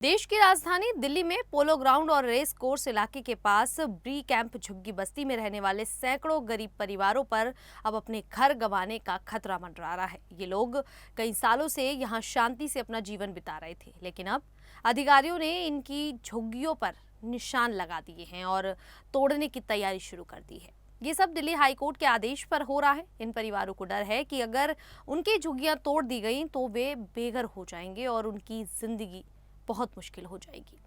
देश की राजधानी दिल्ली में पोलो ग्राउंड और रेस कोर्स इलाके के पास ब्री कैंप झुग्गी बस्ती में रहने वाले सैकड़ों गरीब परिवारों पर अब अपने घर गंवाने का खतरा मंडरा रहा है। ये लोग कई सालों से यहाँ शांति से अपना जीवन बिता रहे थे, लेकिन अब अधिकारियों ने इनकी झुग्गियों पर निशान लगा दिए हैं और तोड़ने की तैयारी शुरू कर दी है। ये सब दिल्ली हाईकोर्ट के आदेश पर हो रहा है। इन परिवारों को डर है कि अगर उनकी झुग्गियां तोड़ दी गई तो वे बेघर हो जाएंगे और उनकी जिंदगी बहुत मुश्किल हो जाएगी।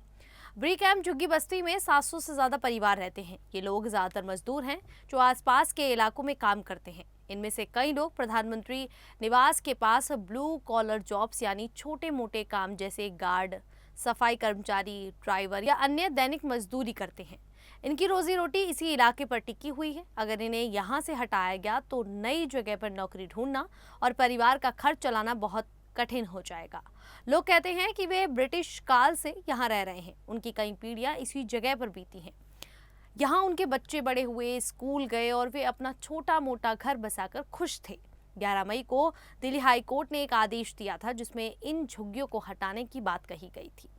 ब्री कैंप झुग्गी बस्ती में 700 से ज्यादा परिवार रहते हैं। ये लोग ज्यादातर मजदूर हैं जो आसपास के इलाकों में काम करते हैं। इनमें से कई लोग प्रधानमंत्री निवास के पास ब्लू कॉलर जॉब्स यानी छोटे मोटे काम जैसे गार्ड, सफाई कर्मचारी, ड्राइवर या अन्य दैनिक मजदूरी करते हैं। इनकी रोजी रोटी इसी इलाके पर टिकी हुई है। अगर इन्हें यहाँ से हटाया गया तो नई जगह पर नौकरी ढूंढना और परिवार का खर्च चलाना बहुत कठिन हो जाएगा। लोग कहते हैं कि वे ब्रिटिश काल से यहाँ रह रहे हैं। उनकी कई पीढ़ियां इसी जगह पर बीती हैं। यहाँ उनके बच्चे बड़े हुए, स्कूल गए और वे अपना छोटा मोटा घर बसाकर खुश थे। 11 मई को दिल्ली हाई कोर्ट ने एक आदेश दिया था जिसमें इन झुग्गियों को हटाने की बात कही गई थी।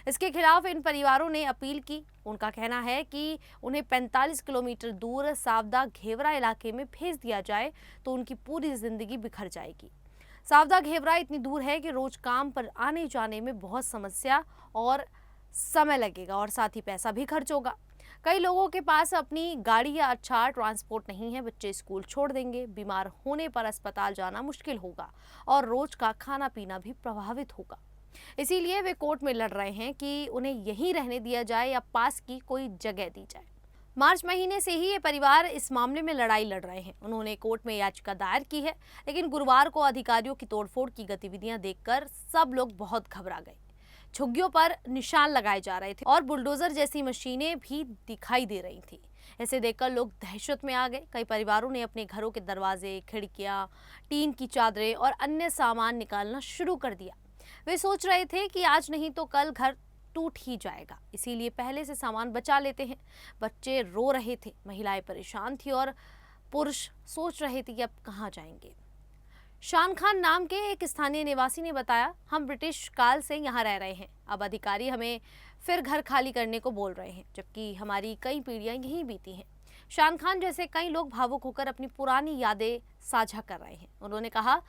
इसके खिलाफ इन परिवारों ने अपील की। उनका कहना है कि उन्हें 45 किलोमीटर दूर सावदा घेवरा इलाके में भेज दिया जाए तो उनकी पूरी जिंदगी बिखर जाएगी। सावदा घेवरा इतनी दूर है कि रोज काम पर आने जाने में बहुत समस्या और समय लगेगा और साथ ही पैसा भी खर्च होगा। कई लोगों के पास अपनी गाड़ी या अच्छा ट्रांसपोर्ट नहीं है। बच्चे स्कूल छोड़ देंगे, बीमार होने पर अस्पताल जाना मुश्किल होगा और रोज का खाना पीना भी प्रभावित होगा। इसीलिए वे कोर्ट में लड़ रहे हैं कि उन्हें यहीं रहने दिया जाए या पास की कोई जगह दी जाए। मार्च महीने से ही ये परिवार इस मामले में लड़ाई लड़ रहे हैं। उन्होंने कोर्ट में याचिका दायर की है, लेकिन गुरुवार को अधिकारियों की तोड़फोड़ की गतिविधियां देखकर सब लोग बहुत घबरा गए। झुग्गियों पर निशान लगाए जा रहे थे और बुलडोजर जैसी मशीनें भी दिखाई दे रही थी। इसे देखकर लोग दहशत में आ गए। कई परिवारों ने अपने घरों के दरवाजे, खिड़कियां, टीन की चादरें और अन्य सामान निकालना शुरू कर दिया। वे सोच रहे थे कि आज नहीं तो कल घर टूट ही जाएगा, इसीलिए पहले से सामान बचा लेते हैं। बच्चे रो रहे थे, महिलाएं परेशान थी और पुरुष सोच रहे थे कि अब कहाँ जाएंगे। शान खान नाम के एक स्थानीय निवासी ने बताया, हम ब्रिटिश काल से यहाँ रह रहे हैं। अब अधिकारी हमें फिर घर खाली करने को बोल रहे हैं, जबकि हमारी कई पीढ़ियां यहीं बीती हैं। शान खान जैसे कई लोग भावुक होकर अपनी पुरानी यादें साझा कर रहे हैं। उन्होंने कहा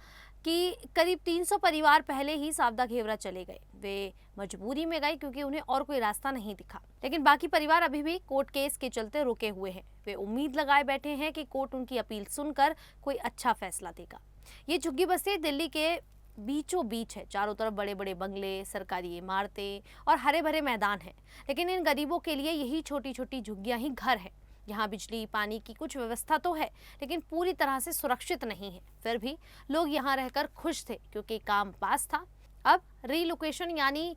कि करीब 300 परिवार पहले ही सावदा घेवरा चले गए। वे मजबूरी में गए क्योंकि उन्हें और कोई रास्ता नहीं दिखा, लेकिन बाकी परिवार अभी भी कोर्ट केस के चलते रुके हुए हैं। वे उम्मीद लगाए बैठे हैं कि कोर्ट उनकी अपील सुनकर कोई अच्छा फैसला देगा। ये झुग्गी बस्ती दिल्ली के बीचों बीच है। चारों तरफ बड़े बड़े बंगले, सरकारी इमारतें और हरे भरे मैदान हैं, लेकिन इन गरीबों के लिए यही छोटी छोटी झुग्गियां ही घर हैं। यहाँ बिजली पानी की कुछ व्यवस्था तो है, लेकिन पूरी तरह से सुरक्षित नहीं है। फिर भी लोग यहाँ रहकर खुश थे क्योंकि काम पास था। अब रीलोकेशन यानी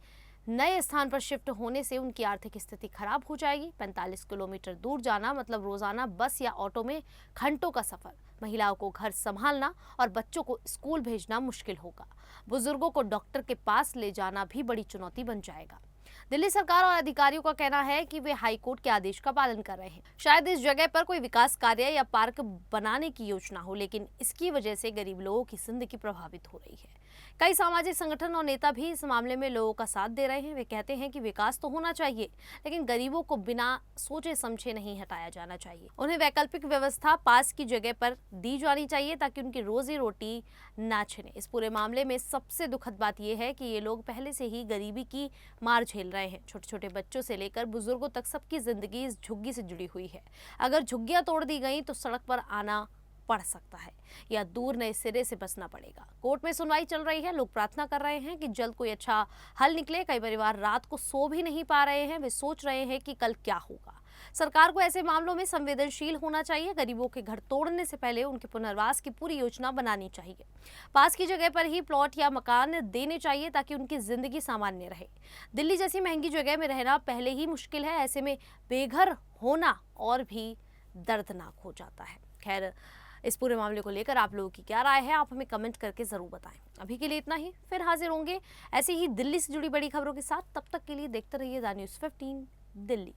नए स्थान पर शिफ्ट होने से उनकी आर्थिक स्थिति खराब हो जाएगी। 45 किलोमीटर दूर जाना मतलब रोजाना बस या ऑटो में घंटों का सफर। महिलाओं को घर संभालना और बच्चों को स्कूल भेजना मुश्किल होगा। बुजुर्गों को डॉक्टर के पास ले जाना भी बड़ी चुनौती बन जाएगा। दिल्ली सरकार और अधिकारियों का कहना है कि वे हाईकोर्ट के आदेश का पालन कर रहे हैं। शायद इस जगह पर कोई विकास कार्य या पार्क बनाने की योजना हो, लेकिन इसकी वजह से गरीब लोगों की जिंदगी प्रभावित हो रही है। कई सामाजिक संगठन और नेता भी इस मामले में लोगों का साथ दे रहे हैं। वे कहते हैं कि विकास तो होना चाहिए, लेकिन गरीबों को बिना सोचे समझे नहीं हटाया जाना चाहिए। उन्हें वैकल्पिक व्यवस्था पास की जगह पर दी जानी चाहिए ताकि उनकी रोजी रोटी ना छिने। इस पूरे मामले में सबसे दुखद बात यह है कि ये लोग पहले से ही गरीबी की मार झेल रहे हैं। छोटे छोटे बच्चों से लेकर बुजुर्गों तक सबकी जिंदगी इस झुग्गी से जुड़ी हुई है। अगर झुग्गियां तोड़ दी गई तो सड़क पर आना पड़ सकता है या दूर नए सिरे से बसना पड़ेगा। कोर्ट में सुनवाई चल रही है। लोग प्रार्थना कर रहे हैं कि जल्द कोई अच्छा हल निकले। कई परिवार रात को सो भी नहीं पा रहे हैं। वे सोच रहे हैं कि कल क्या होगा। सरकार को ऐसे मामलों में संवेदनशील होना चाहिए। गरीबों के घर तोड़ने से पहले उनके पुनर्वास की पूरी योजना बनानी चाहिए। पास की जगह पर ही प्लॉट या मकान देने चाहिए ताकि उनकी जिंदगी सामान्य रहे। दिल्ली जैसी महंगी जगह में रहना पहले ही मुश्किल है, ऐसे में बेघर होना और भी दर्दनाक हो जाता है। खैर, इस पूरे मामले को लेकर आप लोगों की क्या राय है, आप हमें कमेंट करके जरूर बताएं। अभी के लिए इतना ही, फिर हाजिर होंगे ऐसे ही दिल्ली से जुड़ी बड़ी खबरों के साथ। तब तक के लिए देखते रहिए द न्यूज़ 15 दिल्ली।